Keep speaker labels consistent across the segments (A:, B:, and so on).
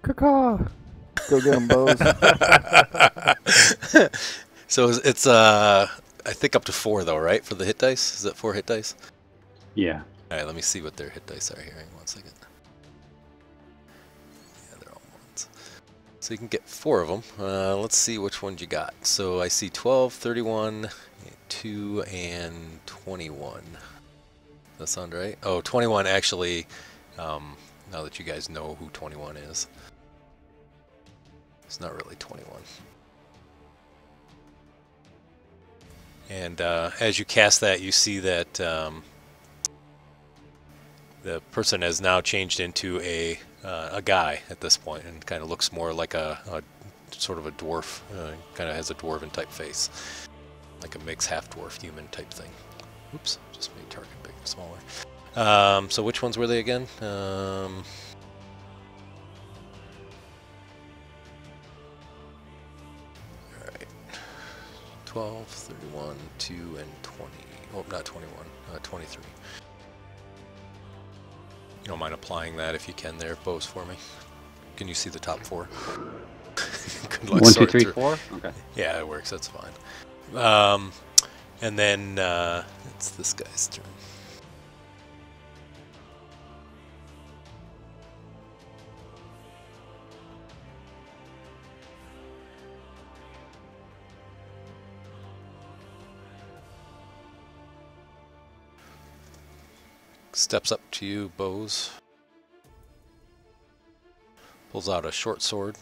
A: Caw. Go get them, bows.
B: So it's I think up to 4 though, right? For the hit dice? Is that 4 hit dice?
C: Yeah.
B: Alright, let me see what their hit dice are here. Hang on 1 second. Yeah, they're all ones. So you can get 4 of them. Let's see which ones you got. So I see 12, 31, 2, and 21. Does that sound right? Oh, 21 actually, now that you guys know who 21 is. It's not really 21. And as you cast that, you see that the person has now changed into a guy at this point, and kind of looks more like a sort of a dwarf. Kind of has a dwarven type face, like a mixed half-dwarf human type thing. Oops, just made Tarquin bigger, smaller. So which ones were they again? Alright. 12, 31, 2, and 20. Oh, not 21. 23. You don't mind applying that if you can there, bows, for me. Can you see the top 4? Good luck
C: 1, 2,
B: sorting
C: 3,
B: through.
C: 4? Okay.
B: Yeah, it works. That's fine. And then it's this guy's turn. Steps up to you, bows. Pulls out a short sword.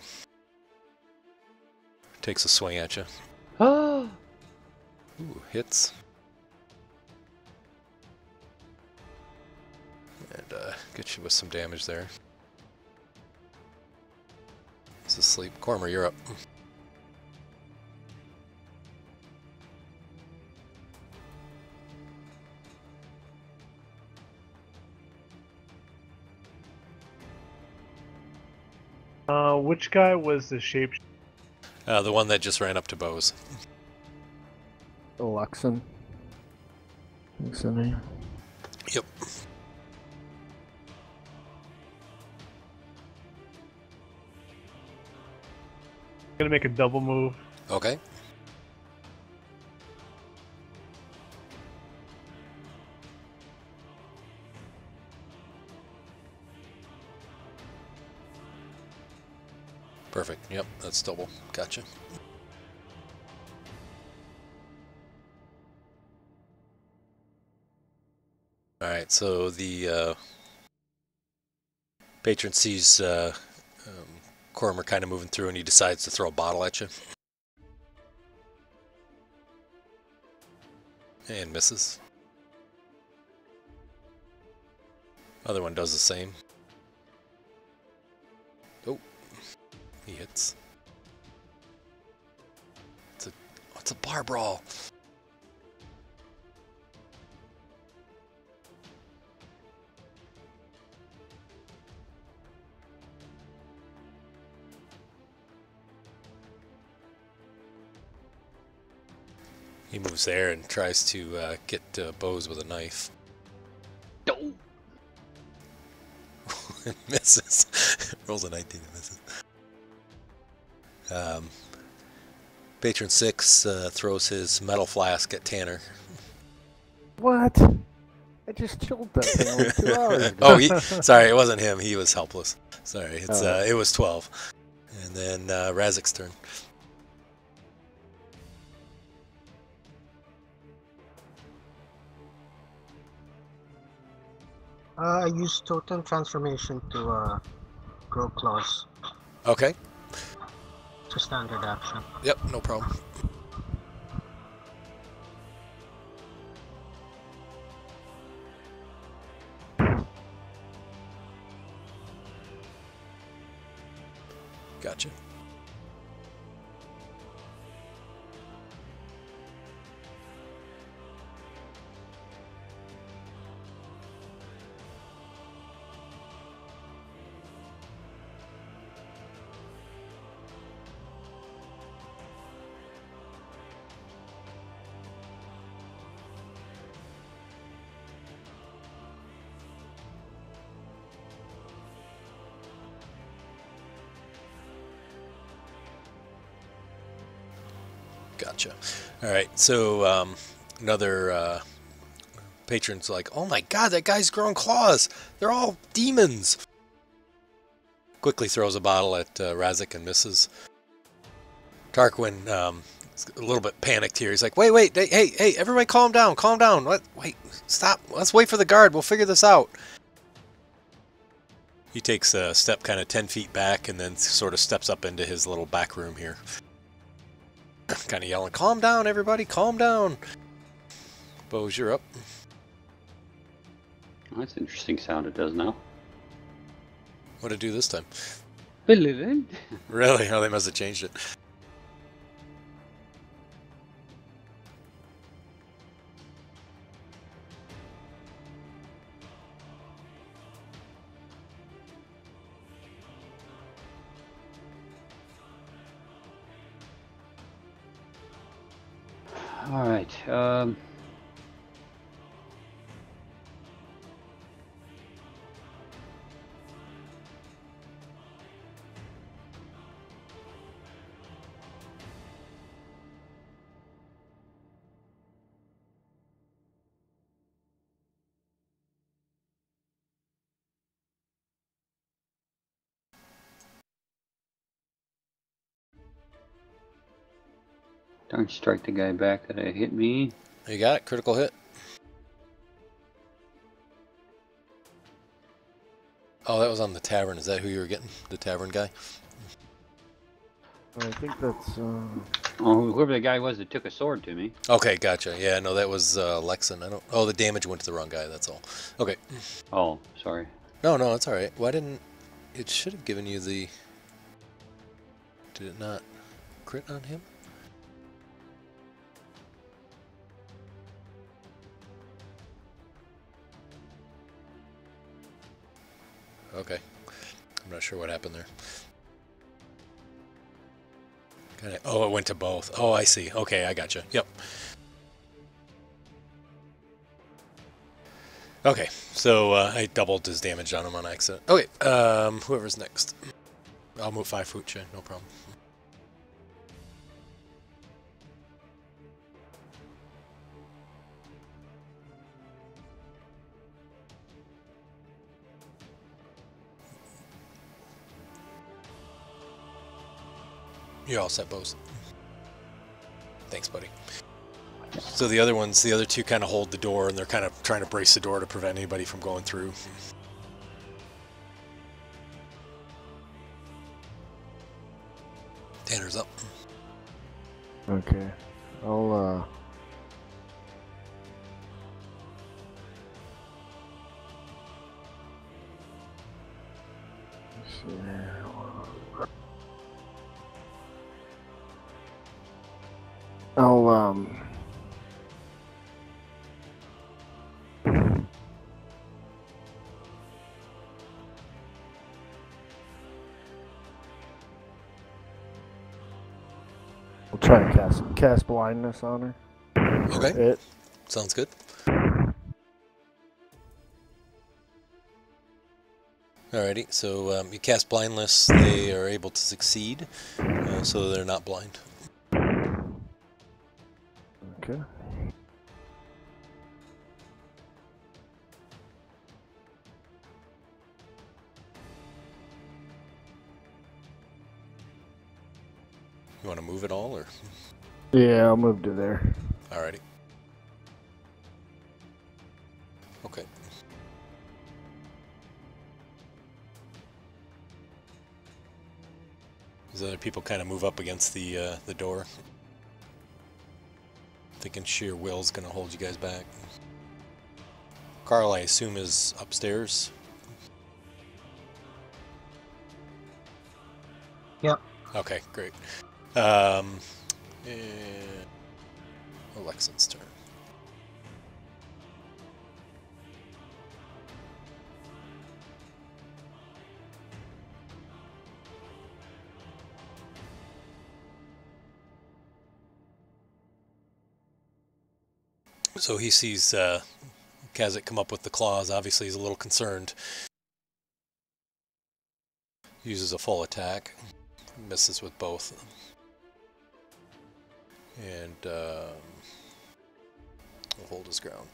B: Takes a swing at you.
A: Oh.
B: Ooh, hits. And gets you with some damage there. He's asleep. Cormer, you're up.
D: Which guy was the shape?
B: The one that just ran up to bows.
A: Luxon. What's the name?
B: Yep.
D: Gonna make a double move.
B: Okay. Perfect. Yep, that's double. Gotcha. Alright, so the patron sees Cormer kind of moving through, and he decides to throw a bottle at you. And misses. Other one does the same. Oh, he hits. It's a bar brawl. He moves there and tries to get bows with a knife.
C: No.
B: Misses. Rolls a 19 and misses. Patron 6 throws his metal flask at Tanner.
A: What? I just chilled that thing like 2 hours ago.
B: Oh, sorry, it wasn't him. He was helpless. Sorry, it's
A: Oh.
B: it was 12. And then Razik's turn.
E: I use totem transformation to grow claws.
B: Okay.
E: It's a standard action.
B: Yep, no problem. Gotcha. Gotcha. All right, so another patron's like, "Oh my God, that guy's growing claws! They're all demons!" Quickly throws a bottle at Razik and misses. Tarquin is a little bit panicked here. He's like, "Wait, hey, everybody, calm down, calm down. What? Wait, stop. Let's wait for the guard. We'll figure this out." He takes a step kind of 10 feet back and then sort of steps up into his little back room here. Kind of yelling, "Calm down, everybody, calm down." Bose, you're up.
C: Oh, that's an interesting sound it does now.
B: What'd it do this time?
C: Really?
B: Really? Oh, they must have changed it.
C: All right. Don't strike the guy back that hit me.
B: You got it. Critical hit. Oh, that was on the tavern. Is that who you were getting? The tavern guy?
A: I think that's.
C: Oh, whoever the guy was that took a sword to me.
B: Okay, gotcha. Yeah, no, that was Lexon. I don't. Oh, the damage went to the wrong guy. That's all. Okay.
C: Oh, sorry.
B: No, it's all right. Why didn't it? Should have given you the. Did it not crit on him? Okay. I'm not sure what happened there. Oh, it went to both. Oh, I see. Okay, I gotcha. Yep. Okay, so I doubled his damage on him on accident. Okay, whoever's next. I'll move 5 foot, Jay. No problem. You're all set, Bose. Thanks, buddy. So the other two kind of hold the door, and they're kind of trying to brace the door to prevent anybody from going through. Tanner's up.
A: Okay. I'll, let's see here. I'll, I'll try and cast blindness on her.
B: Okay. Sounds good. Alrighty, so you cast blindness. They are able to succeed, so they're not blind.
A: Okay.
B: You want to move it all, or?
A: Yeah, I'll move to there.
B: Alrighty. Okay. These other people kind of move up against the door. Thinking sheer will's gonna hold you guys back. Carl, I assume, is upstairs.
E: Yep.
B: Okay, great. And Alexan's turn. So he sees Kazakh come up with the claws. Obviously, he's a little concerned. Uses a full attack. Misses with both. And will hold his ground.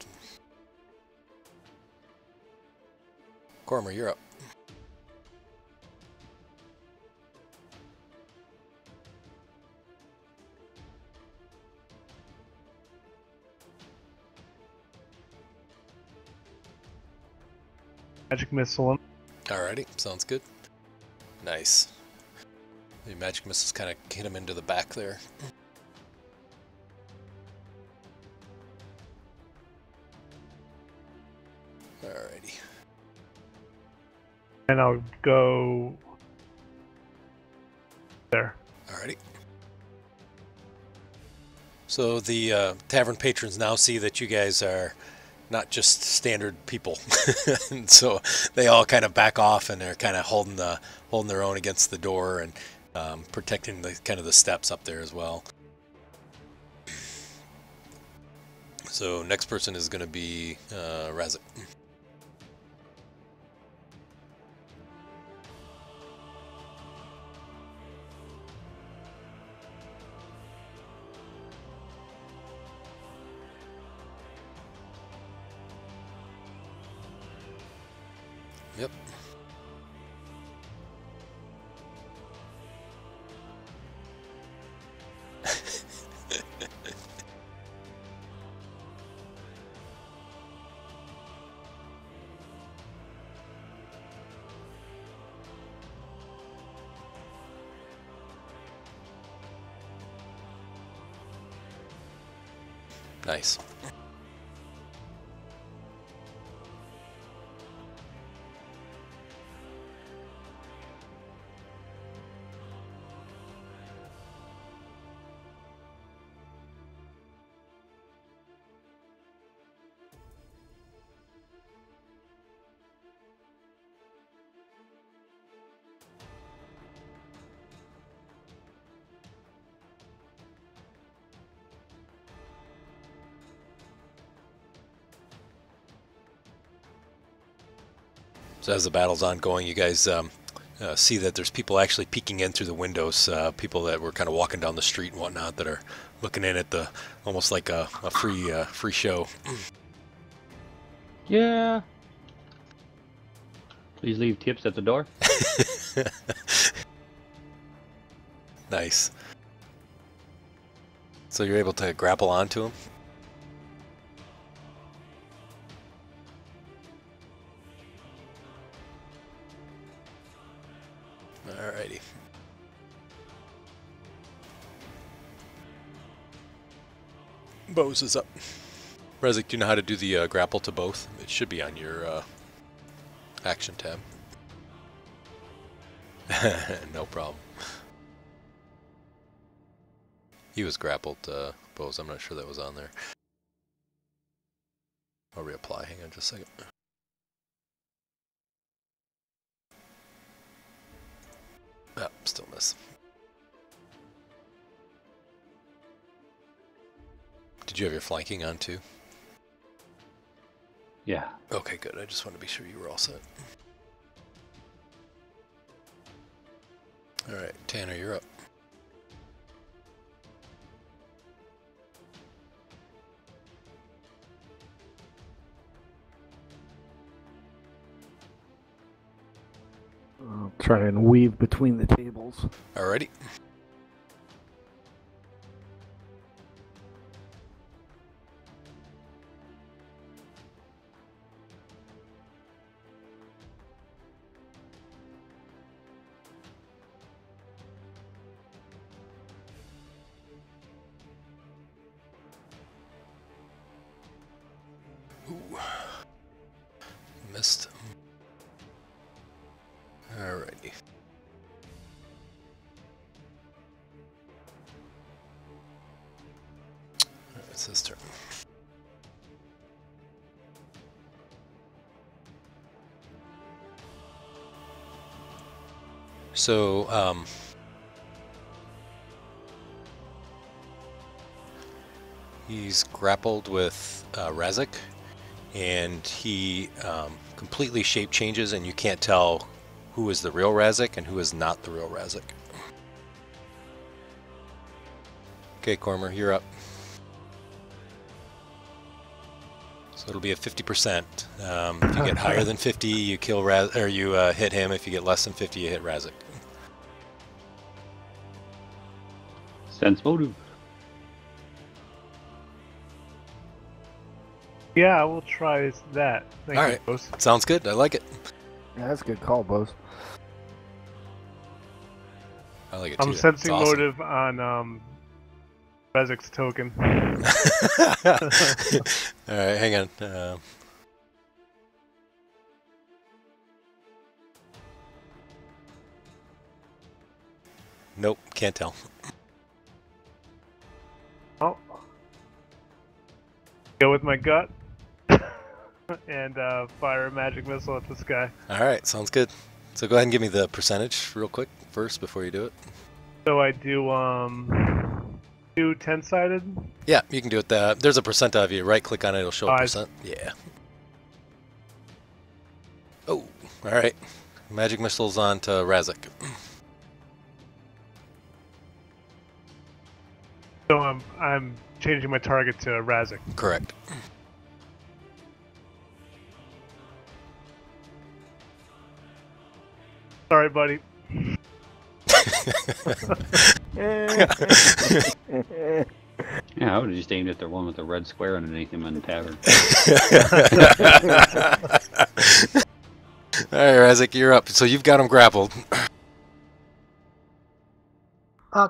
B: Cormer, you're up.
D: Magic missile him.
B: Alrighty, sounds good. Nice. The magic missiles kind of hit him into the back there. Alrighty.
D: And I'll go there.
B: Alrighty. So the tavern patrons now see that you guys are not just standard people, and so they all kind of back off, and they're kind of holding their own against the door and protecting the kind of the steps up there as well. So next person is going to be Razik. Yep. Nice. So as the battle's ongoing, you guys see that there's people actually peeking in through the windows, people that were kind of walking down the street and whatnot that are looking in at the, almost like a free show.
C: Yeah. Please leave tips at the door.
B: Nice. So you're able to grapple onto him? Alrighty. Bose is up. Rezik, do you know how to do the grapple to both? It should be on your action tab. No problem. He was grappled, Bose. I'm not sure that was on there. I'll reapply. Hang on just a second. Ah, still miss. Did you have your flanking on too?
C: Yeah.
B: Okay, good. I just wanted to be sure you were all set. Alright, Tanner, you're up.
A: I'll try and weave between the tables.
B: Alrighty. Ooh. Missed. Alrighty. It's his turn. So, he's grappled with Razik, and he completely shape changes, and you can't tell who is the real Razik and who is not the real Razik. Okay, Cormer, you're up. So it'll be a 50%. If you get higher than 50, you kill or you hit him. If you get less than 50, you hit Razik.
C: Sense motive.
D: Yeah, I will try that. Thank
B: All
D: you,
B: right.
D: boss.
B: Sounds good. I like it.
A: Yeah, that's a good call, Bose.
B: I like it too.
D: I'm
B: It's
D: sensing
B: awesome.
D: motive on Rezik's token.
B: All right, hang on. Nope, can't tell.
D: Oh. Go with my gut and fire a magic missile at this guy.
B: All right, sounds good. So go ahead and give me the percentage real quick first before you do it.
D: So I do 2 10-sided.
B: Yeah, you can do it. There's a percent of you. Right click on it, it'll show a percent. Yeah. Oh, all right. Magic missiles on to Razik.
D: So I'm changing my target to Razik.
B: Correct.
D: Sorry, buddy.
C: Yeah, I would have just aimed at the one with the red square underneath him in the tavern.
B: All right, Razik, you're up. So you've got him grappled.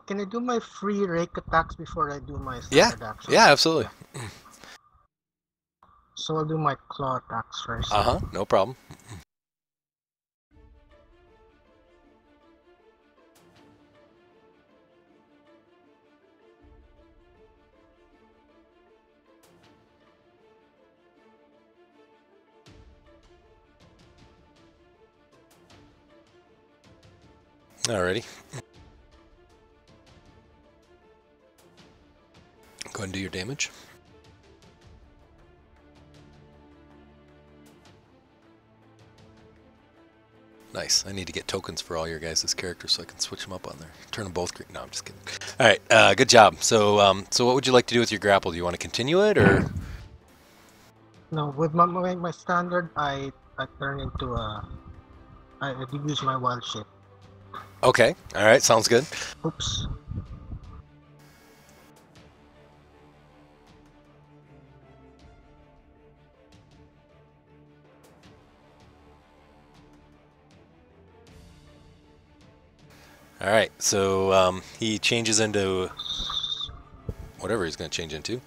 E: Can I do my free rake attacks before I do my
B: Yeah,
E: standard action?
B: yeah, absolutely.
E: So I'll do my claw attacks first.
B: Uh-huh, no problem. Alrighty. Go ahead and do your damage. Nice. I need to get tokens for all your guys' characters so I can switch them up on there. Turn them both green. No, I'm just kidding. All right. Good job. So, so what would you like to do with your grapple? Do you want to continue it or?
E: No, with my standard, I turn into I use my wild shape.
B: Okay. All right. Sounds good.
E: Oops.
B: All right. So he changes into whatever he's going to change into.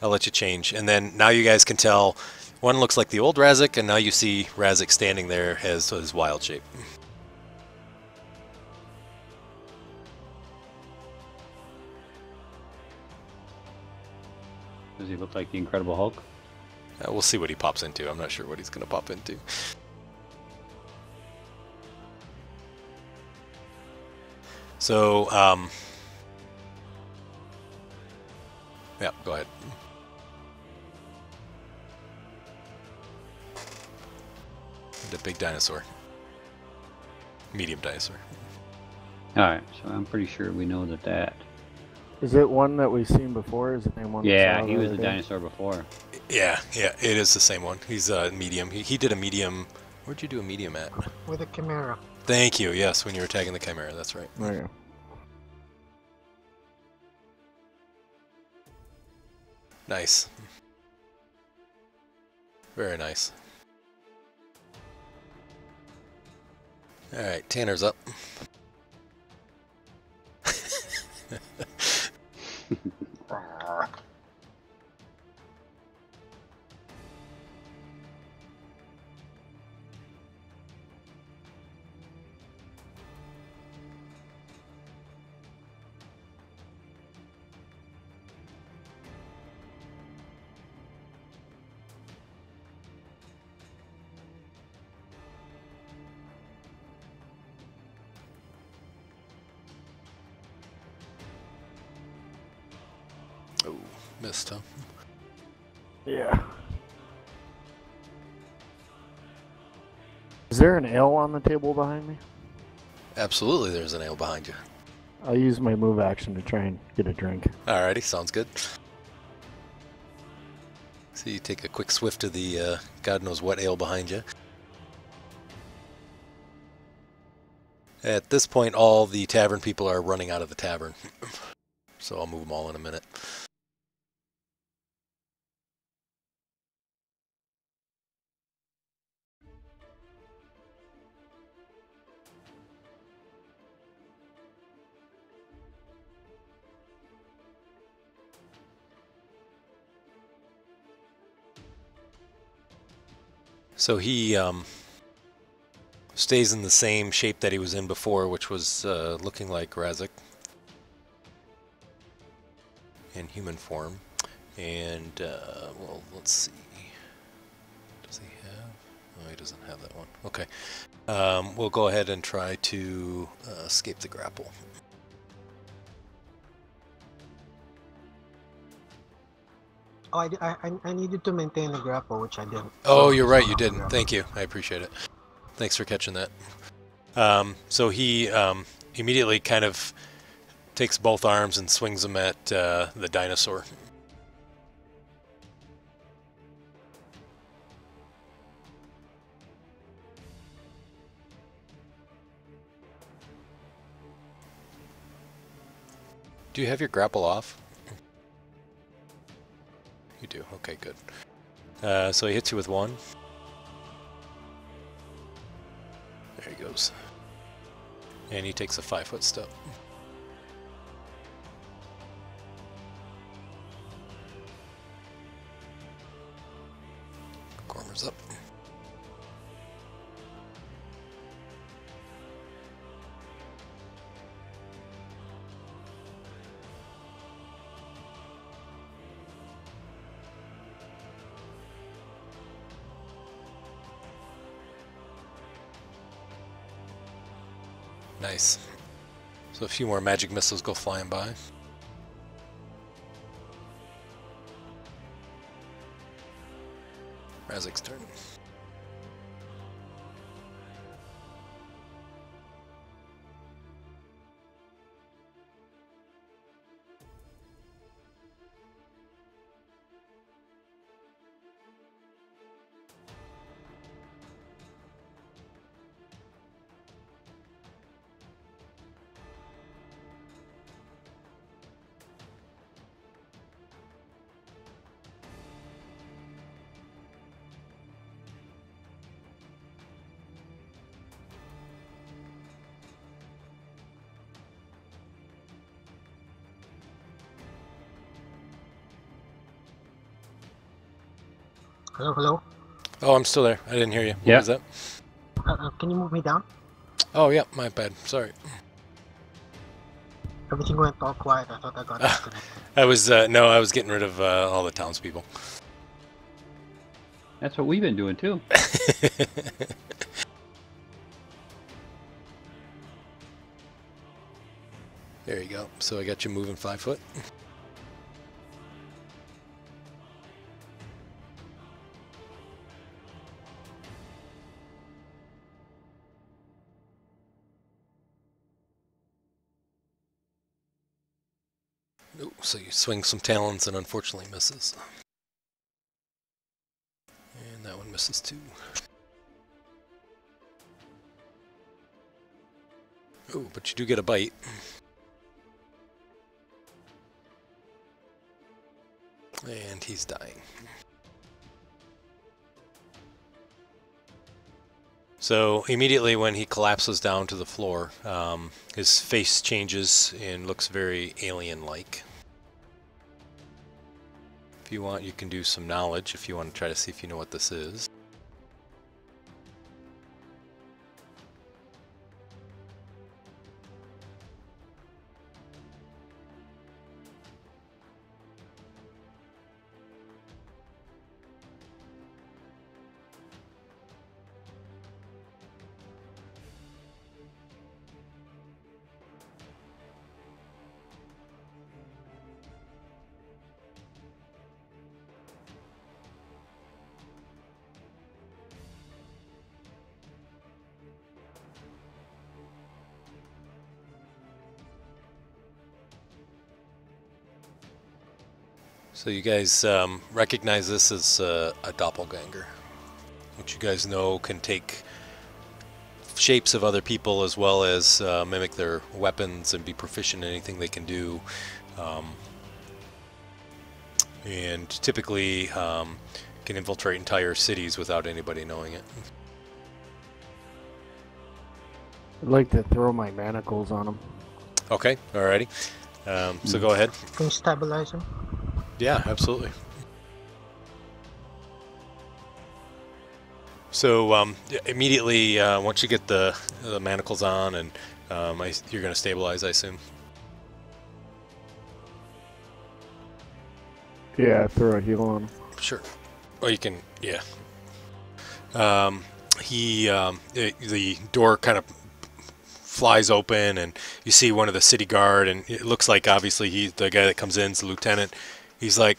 B: I'll let you change, and then now you guys can tell. One looks like the old Razik, and now you see Razik standing there as his wild shape.
C: Does he look like the Incredible Hulk?
B: We'll see what he pops into. I'm not sure what he's going to pop into. So, yeah, go ahead. The big dinosaur. Medium dinosaur.
C: Alright, so I'm pretty sure we know that.
A: Is it one that we've seen before? Is it the same one? we
C: Yeah,
A: saw
C: he
A: the
C: was
A: other
C: the
A: day?
C: dinosaur before.
B: Yeah, it is the same one. He's medium. He did a medium. Where'd you do a medium at?
E: With a chimera.
B: Thank you. Yes, when you were attacking the Chimera. That's right.
A: Okay.
B: Nice. Very nice. Alright, Tanner's up. Oh, missed, huh?
A: Yeah. Is there an L on the table behind me?
B: Absolutely, there's an ale behind you.
A: I'll use my move action to try and get a drink.
B: Alrighty, sounds good. So you take a quick swift to the God knows what ale behind you. At this point, all the tavern people are running out of the tavern. So I'll move them all in a minute. So he stays in the same shape that he was in before, which was looking like Razik in human form. And, well, let's see. Does he have? Oh, he doesn't have that one. Okay. We'll go ahead and try to escape the grapple.
E: Oh, I needed to maintain the grapple, which I didn't.
B: Oh,
E: So
B: you're
E: it's
B: right,
E: not
B: you
E: on the
B: didn't.
E: grapple.
B: Thank you. I appreciate it. Thanks for catching that. So he immediately kind of takes both arms and swings them at the dinosaur. Do you have your grapple off? You do. Okay, good. So he hits you with one. There he goes. And he takes a 5-foot step. Cormer's up. Nice. So a few more magic missiles go flying by. Razik's turn.
E: Hello, hello.
B: Oh, I'm still there. I didn't hear you. What
C: Yeah.
B: was that?
E: Can you move me down?
B: Oh, yeah, my bad. Sorry.
E: Everything went all quiet. I thought I got disconnected.
B: I was, no, I was getting rid of all the townspeople.
C: That's what we've been doing too.
B: There you go. So I got you moving 5 foot. Ooh, so you swing some talons and unfortunately misses. And that one misses too. Oh, but you do get a bite. And he's dying. So immediately when he collapses down to the floor, his face changes and looks very alien-like. If you want, you can do some knowledge if you want to try to see if you know what this is. So you guys recognize this as a doppelganger, which you guys know can take shapes of other people as well as mimic their weapons and be proficient in anything they can do. And typically can infiltrate entire cities without anybody knowing it.
A: I'd like to throw my manacles on him.
B: Okay, alrighty. So go ahead.
E: Can you stabilize him?
B: Yeah, absolutely. So immediately, once you get the manacles on, and you're going to stabilize, I assume.
A: Yeah, throw a heal on him.
B: Sure. Or you can, yeah. The door kind of flies open, and you see one of the city guard, and it looks like obviously he's the guy that comes in, is the lieutenant. He's like,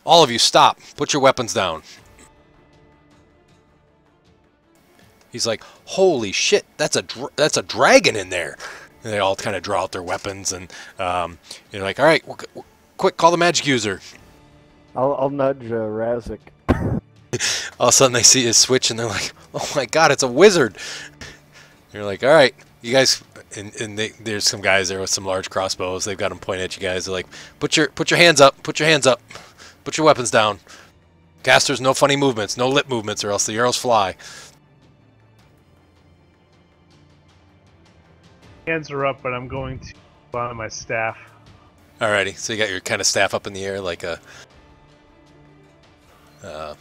B: "All of you, stop! Put your weapons down." He's like, "Holy shit! That's a dragon in there!" And they all kind of draw out their weapons, and you're like, "All right, quick, call the magic user."
A: I'll nudge Razik.
B: All of a sudden they see his switch, and they're like, "Oh my god, it's a wizard!" You're like, "All right, you guys," and there's some guys there with some large crossbows. They've got them pointed at you guys. They're like, put your hands up, put your hands up, put your weapons down. Casters, no funny movements, no lip movements, or else the arrows fly.
D: Hands are up, but I'm going to pull on my staff.
B: Alrighty, so you got your kind of staff up in the air like a... oh.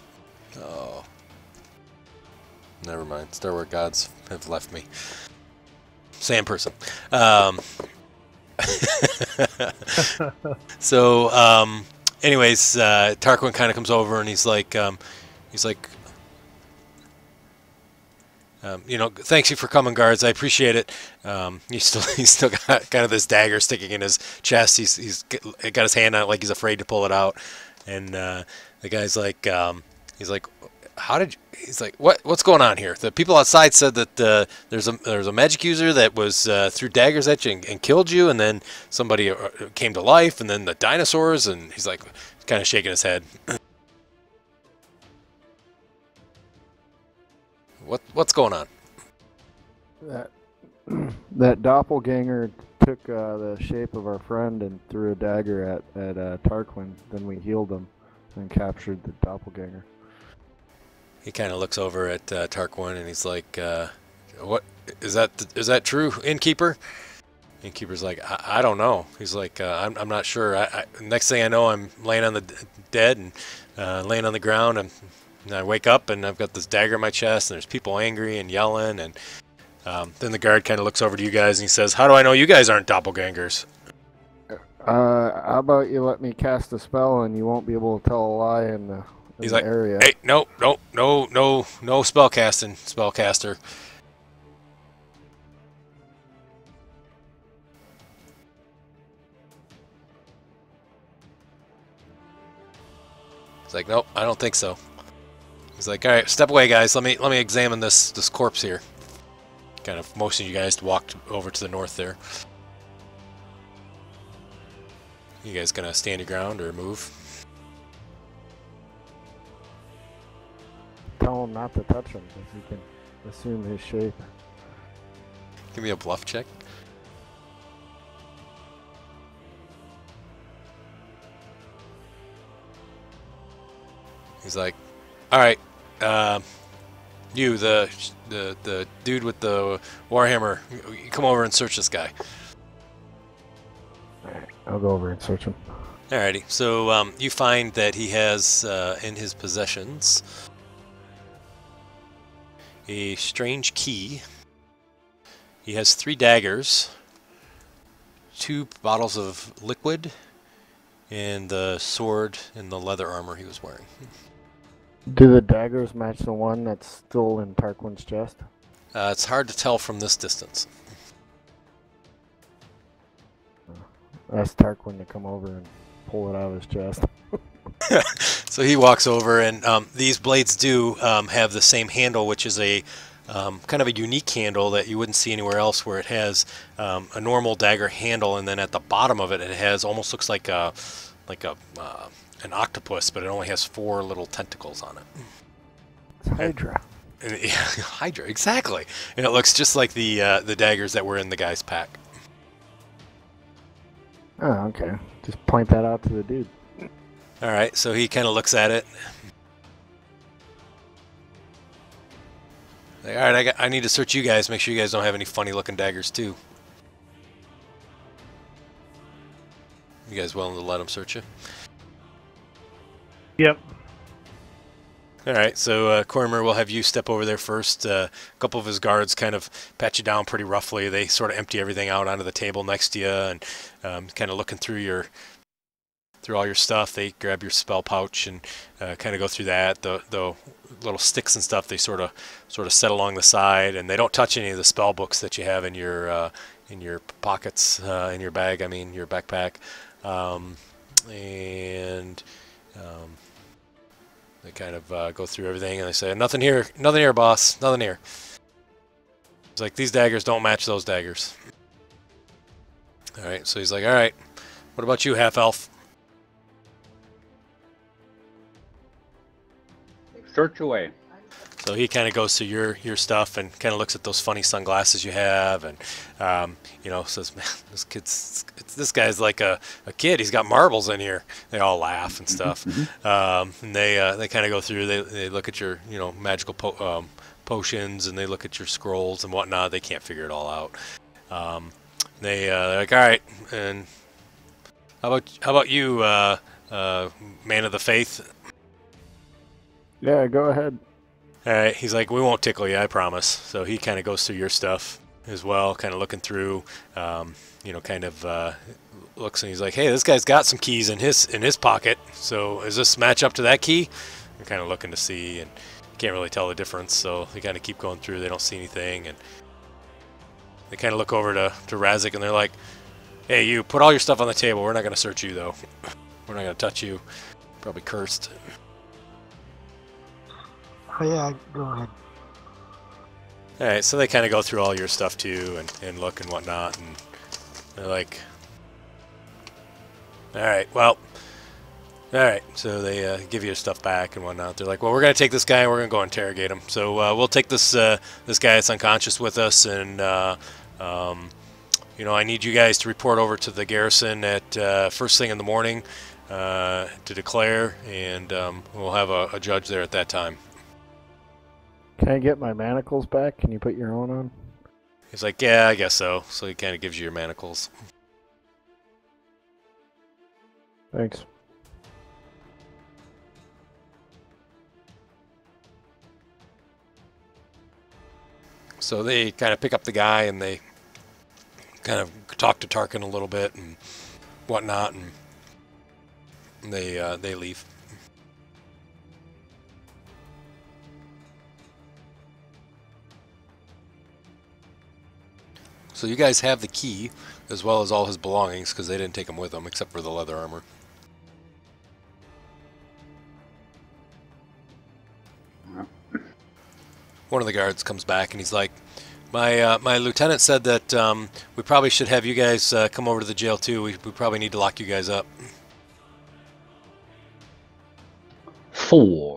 B: Never mind. Star Wars gods have left me. Sand person. So, anyways, Tarquin kind of comes over, and he's like, you know, thanks you for coming, guards. I appreciate it. He's still got kind of this dagger sticking in his chest. He's got his hand on it like he's afraid to pull it out. And the guy's like, he's like, he's like, what's going on here? The people outside said that there's a magic user that was threw daggers at you and killed you, and then somebody came to life, and then the dinosaurs. And he's like, kind of shaking his head. What's going on?
A: That doppelganger took the shape of our friend and threw a dagger at Tarquin. Then we healed him and captured the doppelganger.
B: He kind of looks over at Tarquin, and he's like, "What is that true, innkeeper?" Innkeeper's like, I don't know. He's like, I'm not sure. Next thing I know, I'm laying on the dead and laying on the ground, and I wake up and I've got this dagger in my chest, and there's people angry and yelling, and then the guard kind of looks over to you guys and he says, "How do I know you guys aren't doppelgangers?"
A: How about you let me cast a spell and you won't be able to tell a lie in the
B: He's like,
A: area.
B: "Hey, no spell casting, spellcaster." He's like, "Nope, I don't think so." He's like, "All right, step away, guys. Let me examine this corpse here." Kind of motioning you guys to walk over to the north there. You guys gonna stand your ground or move?
A: Tell him not to touch him because he can assume his shape.
B: Give me a bluff check. He's like, "All right, you, the dude with the warhammer, you come over and search this guy."
A: Alright, I'll go over and search him.
B: Alrighty, so you find that he has in his possessions a strange key. He has 3 daggers, 2 bottles of liquid, and the sword and the leather armor he was wearing.
A: Do the daggers match the one that's still in Tarquin's chest?
B: It's hard to tell from this distance.
A: Ask Tarquin to come over and pull it out of his chest.
B: So he walks over, and these blades do have the same handle, which is a kind of a unique handle that you wouldn't see anywhere else, where it has a normal dagger handle, and then at the bottom of it, it has almost looks like an an octopus, but it only has 4 little tentacles on it.
A: It's Hydra.
B: And yeah, Hydra, exactly. And it looks just like the daggers that were in the guy's pack.
A: Oh, okay. Just point that out to the dude.
B: All right, so he kind of looks at it. Like, all right, I need to search you guys. Make sure you guys don't have any funny-looking daggers too. You guys willing to let him search you?
D: Yep.
B: All right, so Cormer will have you step over there first. A couple of his guards kind of pat you down pretty roughly. They sort of empty everything out onto the table next to you, and kind of looking through all your stuff. They grab your spell pouch and kind of go through that. The little sticks and stuff they sort of set along the side, and they don't touch any of the spell books that you have in your pockets, in your bag. I mean your backpack, and. They kind of go through everything, and they say, nothing here, boss, nothing here. It's like, these daggers don't match those daggers. All right, so he's like, all right, what about you, half-elf?
C: Search away.
B: So he kind of goes through your stuff and kind of looks at those funny sunglasses you have, and you know, says, "Man, this guy's like a kid. He's got marbles in here." They all laugh and stuff, and they kind of go through. They look at your magical potions, and they look at your scrolls and whatnot. They can't figure it all out. They're like, all right, and how about you, man of the faith?
A: Yeah, go ahead.
B: All right, he's like, we won't tickle you, I promise. So he kind of goes through your stuff as well, kind of looking through, kind of looks, and he's like, hey, this guy's got some keys in his pocket. So is this match up to that key? They're kind of looking to see, and can't really tell the difference. So they kind of keep going through. They don't see anything, and they kind of look over to Razik, and they're like, hey, you, put all your stuff on the table. We're not going to search you, though. We're not going to touch you. Probably cursed.
E: Oh yeah, go ahead.
B: All right, so they kind of go through all your stuff too, and look and whatnot, and they're like, all right, well, all right. So they give you your stuff back and whatnot. They're like, well, we're gonna take this guy and we're gonna go interrogate him. So we'll take this guy that's unconscious with us, and I need you guys to report over to the garrison at first thing in the morning to declare, and we'll have a judge there at that time.
A: Can I get my manacles back? Can you put your own on?
B: He's like, yeah, I guess so. So he kind of gives you your manacles.
A: Thanks.
B: So they kind of pick up the guy, and they kind of talk to Tarquin a little bit and whatnot, and they leave. So you guys have the key, as well as all his belongings, because they didn't take him with them, except for the leather armor. One of the guards comes back, and he's like, my lieutenant said that we probably should have you guys come over to the jail, too. We probably need to lock you guys up.
C: 4.